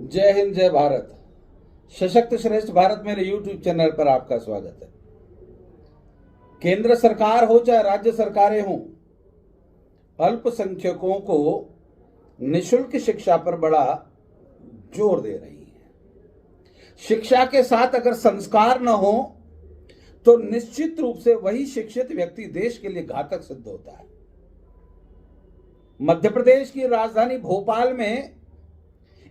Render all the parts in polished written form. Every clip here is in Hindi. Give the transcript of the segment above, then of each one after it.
जय हिंद, जय भारत। सशक्त श्रेष्ठ भारत मेरे यूट्यूब चैनल पर आपका स्वागत है। केंद्र सरकार हो चाहे राज्य सरकारें हों, अल्पसंख्यकों को निशुल्क शिक्षा पर बड़ा जोर दे रही है। शिक्षा के साथ अगर संस्कार न हो तो निश्चित रूप से वही शिक्षित व्यक्ति देश के लिए घातक सिद्ध होता है। मध्य प्रदेश की राजधानी भोपाल में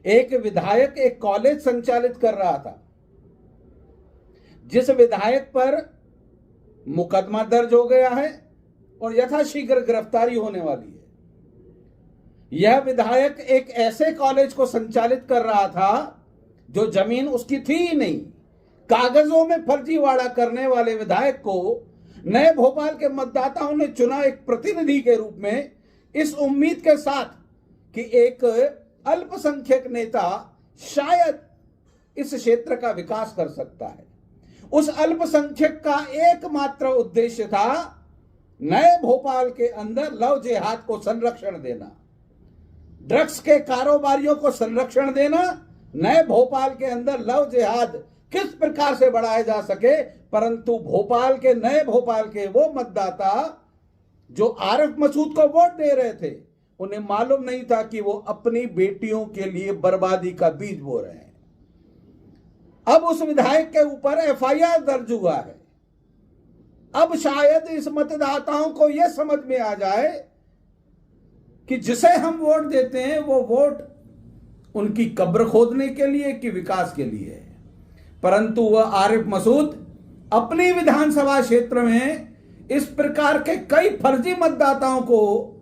एक विधायक एक कॉलेज संचालित कर रहा था, जिस विधायक पर मुकदमा दर्ज हो गया है और यथाशीघ्र गिरफ्तारी होने वाली है। यह विधायक एक ऐसे कॉलेज को संचालित कर रहा था जो जमीन उसकी थी ही नहीं। कागजों में फर्जीवाड़ा करने वाले विधायक को नए भोपाल के मतदाताओं ने चुना एक प्रतिनिधि के रूप में, इस उम्मीद के साथ कि एक अल्पसंख्यक नेता शायद इस क्षेत्र का विकास कर सकता है। उस अल्पसंख्यक का एकमात्र उद्देश्य था नए भोपाल के अंदर लव जिहाद को संरक्षण देना, ड्रग्स के कारोबारियों को संरक्षण देना, नए भोपाल के अंदर लव जिहाद किस प्रकार से बढ़ाया जा सके। परंतु भोपाल के नए भोपाल के वो मतदाता जो आरिफ मसूद को वोट दे रहे थे, उन्हें मालूम नहीं था कि वो अपनी बेटियों के लिए बर्बादी का बीज बो रहे हैं। अब उस विधायक के ऊपर एफआईआर दर्ज हुआ है। अब शायद इस मतदाताओं को यह समझ में आ जाए कि जिसे हम वोट देते हैं वो वोट उनकी कब्र खोदने के लिए कि विकास के लिए है। परंतु वह आरिफ मसूद अपनी विधानसभा क्षेत्र में इस प्रकार के कई फर्जी मतदाताओं को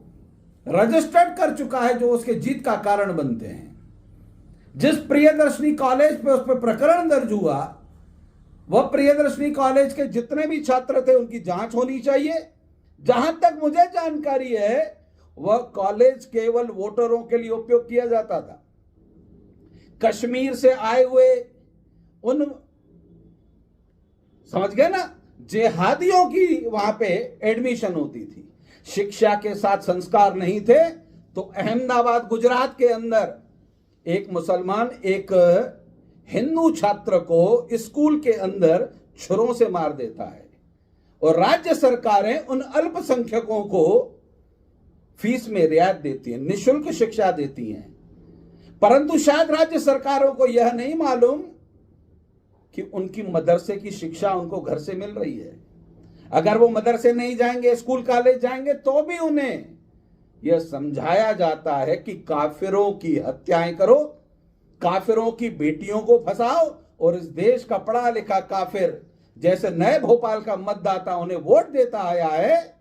रजिस्टर्ड कर चुका है जो उसके जीत का कारण बनते हैं। जिस प्रियदर्शनी कॉलेज पे उस पर प्रकरण दर्ज हुआ, वह प्रियदर्शनी कॉलेज के जितने भी छात्र थे उनकी जांच होनी चाहिए। जहां तक मुझे जानकारी है, वह कॉलेज केवल वोटरों के लिए उपयोग किया जाता था। कश्मीर से आए हुए उन, समझ गए ना, जिहादियों की वहां पे एडमिशन होती थी। शिक्षा के साथ संस्कार नहीं थे तो अहमदाबाद गुजरात के अंदर एक मुसलमान एक हिंदू छात्र को स्कूल के अंदर छुरों से मार देता है और राज्य सरकारें उन अल्पसंख्यकों को फीस में रियायत देती हैं, निशुल्क शिक्षा देती हैं। परंतु शायद राज्य सरकारों को यह नहीं मालूम कि उनकी मदरसे की शिक्षा उनको घर से मिल रही है। अगर वो मदरसे नहीं जाएंगे, स्कूल कॉलेज जाएंगे, तो भी उन्हें यह समझाया जाता है कि काफिरों की हत्याएं करो, काफिरों की बेटियों को फंसाओ। और इस देश का पढ़ा लिखा काफिर जैसे नए भोपाल का मतदाता उन्हें वोट देता आया है,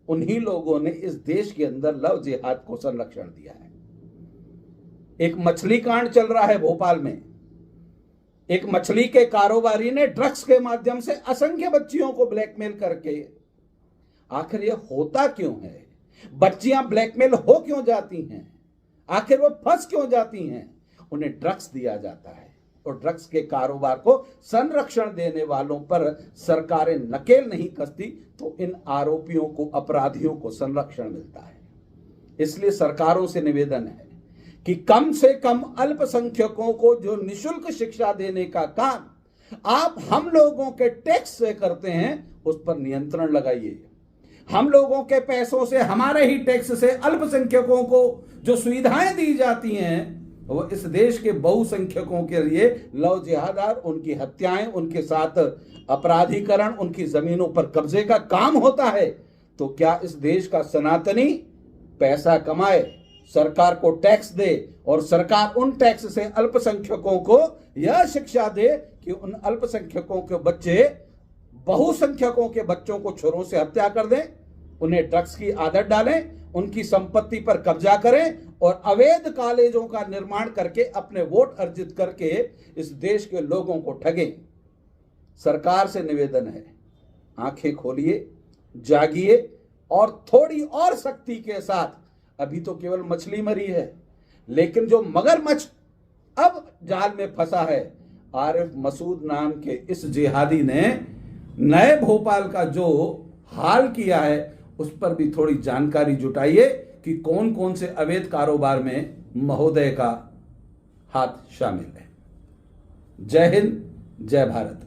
उन्हीं लोगों ने इस देश के अंदर लव जिहाद को संरक्षण दिया है। एक मछली कांड चल रहा है भोपाल में। एक मछली के कारोबारी ने ड्रग्स के माध्यम से असंख्य बच्चियों को ब्लैकमेल करके, आखिर यह होता क्यों है? बच्चियां ब्लैकमेल हो क्यों जाती हैं? आखिर वो फंस क्यों जाती हैं? उन्हें ड्रग्स दिया जाता है और ड्रग्स के कारोबार को संरक्षण देने वालों पर सरकारें नकेल नहीं कसती तो इन आरोपियों को, अपराधियों को संरक्षण मिलता है। इसलिए सरकारों से निवेदन है कि कम से कम अल्पसंख्यकों को जो निशुल्क शिक्षा देने का काम आप हम लोगों के टैक्स से करते हैं, उस पर नियंत्रण लगाइए। हम लोगों के पैसों से, हमारे ही टैक्स से अल्पसंख्यकों को जो सुविधाएं दी जाती हैं, वो इस देश के बहुसंख्यकों के लिए लव जिहाद, उनकी हत्याएं, उनके साथ अपराधीकरण, उनकी जमीनों पर कब्जे का काम होता है। तो क्या इस देश का सनातनी पैसा कमाए, सरकार को टैक्स दे और सरकार उन टैक्स से अल्पसंख्यकों को यह शिक्षा दे कि उन अल्पसंख्यकों के बच्चे बहुसंख्यकों के बच्चों को छुरों से हत्या कर दें, उन्हें ड्रग्स की आदत डालें, उनकी संपत्ति पर कब्जा करें और अवैध कॉलेजों का निर्माण करके अपने वोट अर्जित करके इस देश के लोगों को ठगें। सरकार से निवेदन है, आंखें खोलिए, जागिए और थोड़ी और शक्ति के साथ। अभी तो केवल मछली मरी है, लेकिन जो मगरमच्छ अब जाल में फंसा है, आरिफ मसूद नाम के इस जिहादी ने नए भोपाल का जो हाल किया है, उस पर भी थोड़ी जानकारी जुटाइए कि कौन कौन से अवैध कारोबार में महोदय का हाथ शामिल है। जय हिंद, जय भारत।